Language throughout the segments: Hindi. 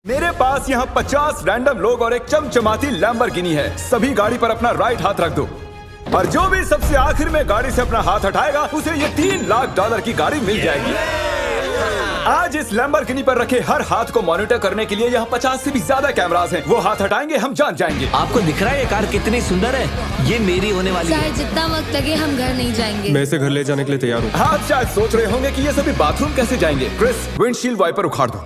मेरे पास यहाँ 50 रैंडम लोग और एक चमचमाती लैम्बोर्गिनी है। सभी गाड़ी पर अपना राइट हाथ रख दो और जो भी सबसे आखिर में गाड़ी से अपना हाथ हटाएगा उसे ये $3 लाख की गाड़ी मिल जाएगी। आज इस लैम्बोर्गिनी पर रखे हर हाथ को मॉनिटर करने के लिए यहाँ 50 से भी ज्यादा कैमरास हैं। वो हाथ हटाएंगे हम जान जाएंगे। आपको दिख रहा है ये कार कितनी सुंदर है? ये मेरी होने वाली है। चाहे जितना वक्त लगे हम घर नहीं जाएंगे। मैं इसे घर ले जाने के लिए तैयार हूँ। आप शायद सोच रहे होंगे कि ये सभी बाथरूम कैसे जाएंगे। क्रिस, विंडशील्ड वाइपर उखाड़ दो।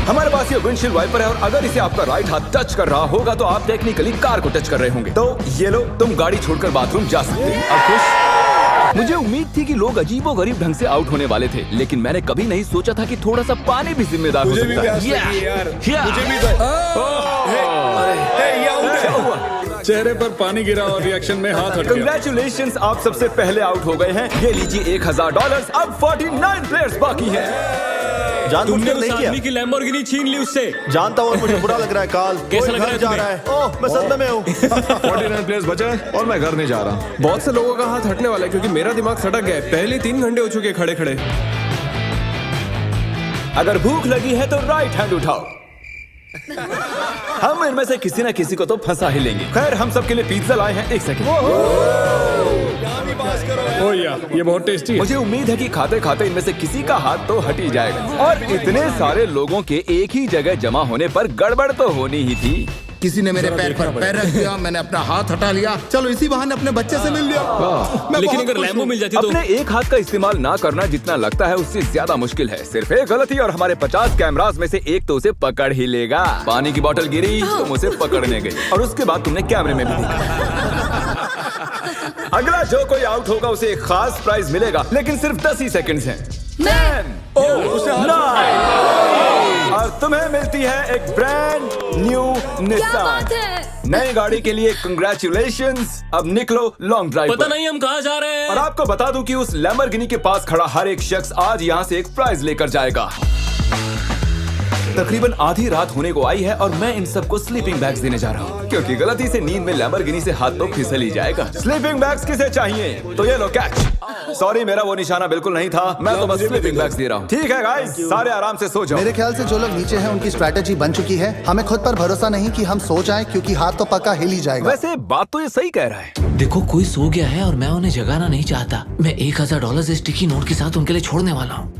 हमारे पास ये विंडशील्ड वाइपर है और अगर इसे आपका राइट हाथ टच कर रहा होगा तो आप टेक्निकली कार को टच कर रहे होंगे। तो ये लो, तुम गाड़ी छोड़कर बाथरूम जा सकते हो। अब खुश? मुझे उम्मीद थी कि लोग अजीबोगरीब ढंग से आउट होने वाले थे, लेकिन मैंने कभी नहीं सोचा था कि थोड़ा सा पानी भी जिम्मेदार हो सकता है। चेहरे पर पानी गिरा और रिएक्शन में हाथ हट गया। कंग्रेचुलेशंस, आप सबसे पहले आउट हो गए हैं। ये लीजिए $1000। अब 49 प्लेयर्स बाकी हैं। तुमने उस आदमी की लैम्बोर्गिनी छीन ली उससे। जानता हूँ, मुझे बुरा लग रहा है। काल कैसा लग रहा है जा रहा है। ओह, मैं सदमे में हूँ। 49 प्लेयर्स बचे हैं और मैं घर नहीं जा रहा। बहुत से लोगों का हाथ हटने वाला है क्योंकि मेरा दिमाग सटक गया है। पहले 3 घंटे हो चुके खड़े खड़े। अगर भूख लगी है तो राइट हैंड उठाओ। हम इनमें से किसी न किसी को तो फंसा ही लेंगे। खैर, हम सबके लिए पिज्जा लाए हैं। 1 सेकंड। ओह यार, ये बहुत टेस्टी है। मुझे उम्मीद है कि खाते खाते इनमें से किसी का हाथ तो हट ही जाएगा। और इतने सारे लोगों के एक ही जगह जमा होने पर गड़बड़ तो होनी ही थी। किसी ने मेरे पैर पर पैर रख दिया, मैंने अपना हाथ हटा लिया। चलो इसी बहाने अपने बच्चे से मिल लिया। लेकिन अगर लैम्बो मिल जाती तो अपने एक हाथ का इस्तेमाल ना करना जितना लगता है उससे ज्यादा मुश्किल है। सिर्फ एक गलती और हमारे 50 कैमरास में से एक तो उसे पकड़ ही लेगा। पानी की बोतल गिरी, तुम उसे पकड़ने गई और उसके बाद तुमने कैमरे में भी देखा। अगला जो कोई आउट होगा उसे एक खास प्राइज मिलेगा, लेकिन सिर्फ 10 ही सेकंड्स हैं। 10, 9 और तुम्हें मिलती है एक ब्रांड न्यू निसान। नई गाड़ी के लिए कंग्रेचुलेशंस। अब निकलो लॉन्ग ड्राइव पता पर। नहीं हम कहाँ जा रहे हैं। और आपको बता दूं कि उस लैम्बोर्गिनी के पास खड़ा हर एक शख्स आज यहाँ से एक प्राइज लेकर जाएगा। तकरीबन आधी रात होने को आई है और मैं इन सबको स्लीपिंग बैग्स देने जा रहा हूँ, क्योंकि गलती से नींद में लैम्बोर्गिनी से हाथ तो फिसल ही जाएगा। स्लीपिंग बैग्स किसे चाहिए? तो ये लो कैच। सॉरी, मेरा वो निशाना बिल्कुल नहीं था। मैं तो बस स्लीपिंग बैग्स दे रहा हूँ। ठीक है गाइस, सारे आराम से सो जाओ। मेरे ख्याल से जो लोग नीचे हैं उनकी स्ट्रैटेजी बन चुकी है। हमें खुद पर भरोसा नहीं कि हम सो जाएं, क्योंकि हाथ तो पक्का हिल ही जाएगा। वैसे बात तो ये सही कह रहा है। देखो, कोई सो गया है और मैं उन्हें जगाना नहीं चाहता। मैं $1000 इस स्टिकी नोट के साथ उनके लिए छोड़ने वाला हूँ।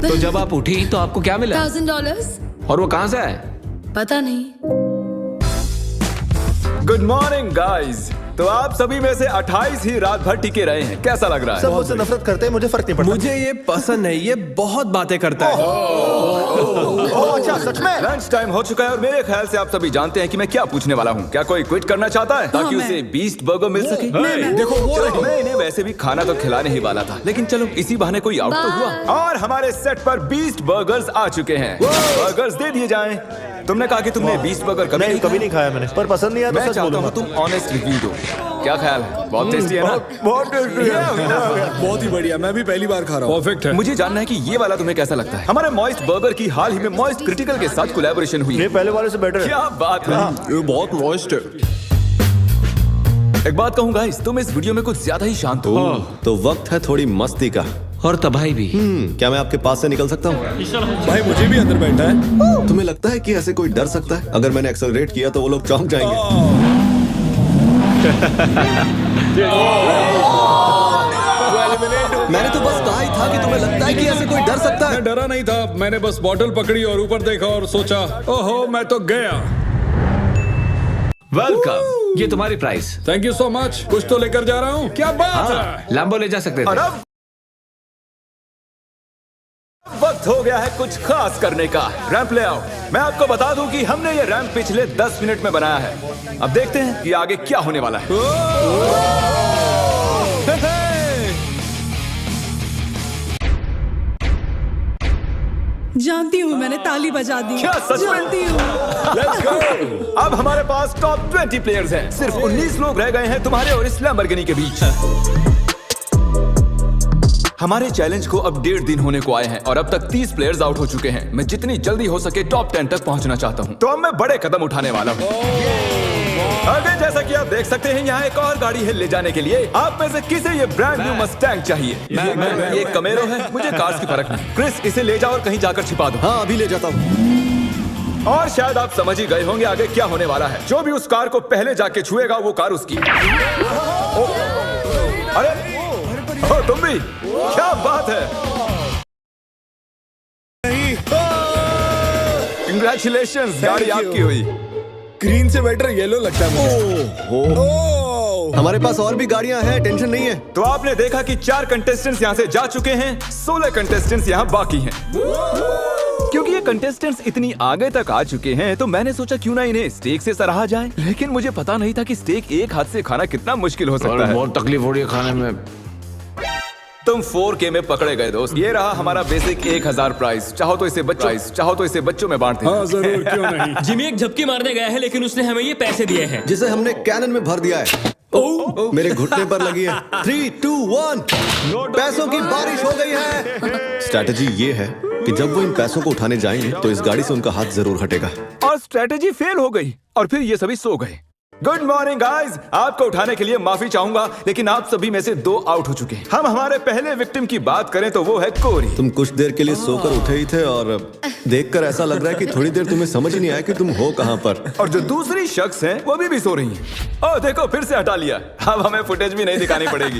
तो जब आप उठी तो आपको क्या मिला? $1000। और वो कहाँ से आए? पता नहीं। Good morning guys. तो आप सभी में से 28 ही रात भर टिके रहे हैं। कैसा लग रहा है? सब मुझसे नफरत करते हैं, मुझे फर्क नहीं पड़ता। मुझे ये पसंद है। ये बहुत बातें करता है। ओह, अच्छा, सच में? लंच टाइम हो चुका है और मेरे ख्याल से आप सभी जानते हैं कि मैं क्या पूछने वाला हूँ। क्या कोई क्विट करना चाहता है ताकि उसे बीस्ट बर्गर मिल सके? देखो, वो चलो, मैं इन्हें वैसे भी खाना तो खिलाने ही वाला था, लेकिन चलो इसी बहाने कोई आउट तो हुआ। और हमारे सेट पर बीस्ट बर्गर्स आ चुके हैं। बर्गर्स दे दिए जाएं। तुमने कहा कि तुमने बीस्ट बर्गर कभी नहीं खाया मैंने, पर पसंद नहीं आया तो मैं सच चाहता बोलूंगा। हूँ तुम ऑनेस्ट रिव्यू दो। क्या ख्याल है? बहुत टेस्टी है ना? बहुत टेस्टी है। बहुत ही बढ़िया, मैं भी पहली बार खा रहा हूँ। परफेक्ट है। मुझे जानना है कि ये वाला तुम्हें कैसा लगता है। हमारे मॉइस्ट बर्गर की हाल ही में मॉइस्ट क्रिटिकल के साथ कोलैबोरेशन हुई ये है। पहले वाले से बेटर है। क्या बात है। ये बहुत मॉइस्ट है। एक बात कहूँ गाइस, तुम इस वीडियो में कुछ ज्यादा ही शांत हो। तो वक्त है थोड़ी मस्ती का। और तबाही भी। क्या मैं आपके पास से निकल सकता हूँ? भाई मुझे भी अंदर बैठा है। तुम्हें लगता है कि ऐसे कोई डर सकता है? अगर मैंने एक्सेलरेट किया तो वो लोग चौंक जाएंगे। मैंने तो बस कहा ही था कि तुम्हें लगता है कि ऐसे कोई डर सकता है? मैं डरा नहीं था। मैंने बस बॉटल पकड़ी और ऊपर देखा और सोचा, ओहो, मैं तो गया। वेलकम, ये तुम्हारी price. Thank you so much. कुछ तो लेकर जा रहा हूँ। क्या बात है? लैम्बो ले जा सकते और थे। अब वक्त हो गया है कुछ खास करने का। रैंप ले आओ। मैं आपको बता दूं कि हमने ये रैंप पिछले 10 मिनट में बनाया है। अब देखते हैं कि आगे क्या होने वाला है। जानती हूँ, मैंने ताली बजा दी। क्या सच में? जानती हूँ। Let's go! अब हमारे पास टॉप 20 प्लेयर्स हैं। सिर्फ 19 लोग रह गए हैं तुम्हारे और इस लैम्बोर्गिनी के बीच। हमारे चैलेंज को अब 1.5 दिन होने को आए हैं और अब तक 30 प्लेयर्स आउट हो चुके हैं। मैं जितनी जल्दी हो सके टॉप 10 तक पहुंचना चाहता हूं। तो अब मैं बड़े कदम उठाने वाला हूं। आगे जैसा कि आप देख सकते हैं यहाँ एक और गाड़ी है ले जाने के लिए। आप में से किसे ये ब्रांड न्यू मस्टैंग चाहिए? ये कमेरो है, मुझे कार्स की फर्क नहीं। क्रिस, इसे ले जाओ और कहीं जाकर छिपा दो। हाँ अभी ले जाता हूँ। और शायद आप समझ ही गए होंगे आगे क्या होने वाला है। जो भी उस कार को पहले जाके छुएगा वो कार उसकी। अरे तुम भी, क्या बात है। कंग्रेचुलेशंस, गाड़ी आपकी हुई। ग्रीन से बेटर येलो लगता है मुझे। हमारे पास और भी गाड़ियां हैं, टेंशन नहीं है। तो आपने देखा कि 4 कंटेस्टेंट्स यहाँ से जा चुके हैं, 16 कंटेस्टेंट्स यहाँ बाकी हैं। क्योंकि ये कंटेस्टेंट्स इतनी आगे तक आ चुके हैं तो मैंने सोचा क्यों ना इन्हें स्टेक से सराहा जाए। लेकिन मुझे पता नहीं था कि स्टेक एक हाथ से खाना कितना मुश्किल हो सकता है। बहुत तकलीफ हो रही है खाने में। तुम 4K में पकड़े गए दोस्त। ये रहा हमारा बेसिक 1000 प्राइस। चाहो तो इसे बच्चों में बांट दें। हाँ जरूर, क्यों नहीं। जिमी एक झपकी मारने गया है लेकिन उसने हमें ये पैसे दिए हैं जिसे हमने कैनन में भर दिया है। मेरे घुटने पर लगी है। 3, 2, 1 पैसों की बारिश हो गई है। स्ट्रैटेजी ये है कि जब वो इन पैसों को उठाने जाएंगे तो इस गाड़ी से उनका हाथ जरूर हटेगा। और स्ट्रेटेजी फेल हो गई और फिर ये सभी सो गए। गुड मॉर्निंग गाइस, आपको उठाने के लिए माफी चाहूंगा लेकिन आप सभी में से 2 आउट हो चुके हैं। हम हमारे पहले विक्टिम की बात करें तो वो है कोरी। तुम कुछ देर के लिए सोकर उठे ही थे और देखकर ऐसा लग रहा है कि थोड़ी देर तुम्हें समझ ही नहीं आया कि तुम हो कहां पर। और जो दूसरी शख्स हैं वो भी सो रही हैं। ओह देखो, फिर से हटा लिया। अब हमें फुटेज भी नहीं दिखानी पड़ेगी।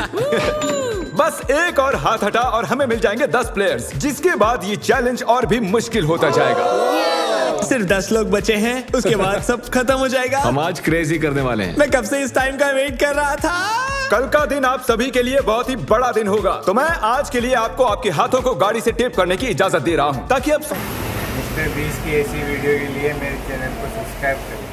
बस एक और हाथ हटा और हमें मिल जाएंगे 10 प्लेयर्स, जिसके बाद ये चैलेंज और भी मुश्किल होता जाएगा। सिर्फ 10 लोग बचे हैं, उसके बाद सब खत्म हो जाएगा। हम आज क्रेजी करने वाले हैं। मैं कब से इस टाइम का वेट कर रहा था। कल का दिन आप सभी के लिए बहुत ही बड़ा दिन होगा। तो मैं आज के लिए आपको आपके हाथों को गाड़ी से टेप करने की इजाजत दे रहा हूँ ताकि आप मिस्टर बीस की ऐसी वीडियो के लिए मेरे चैनल को सब्सक्राइब करें।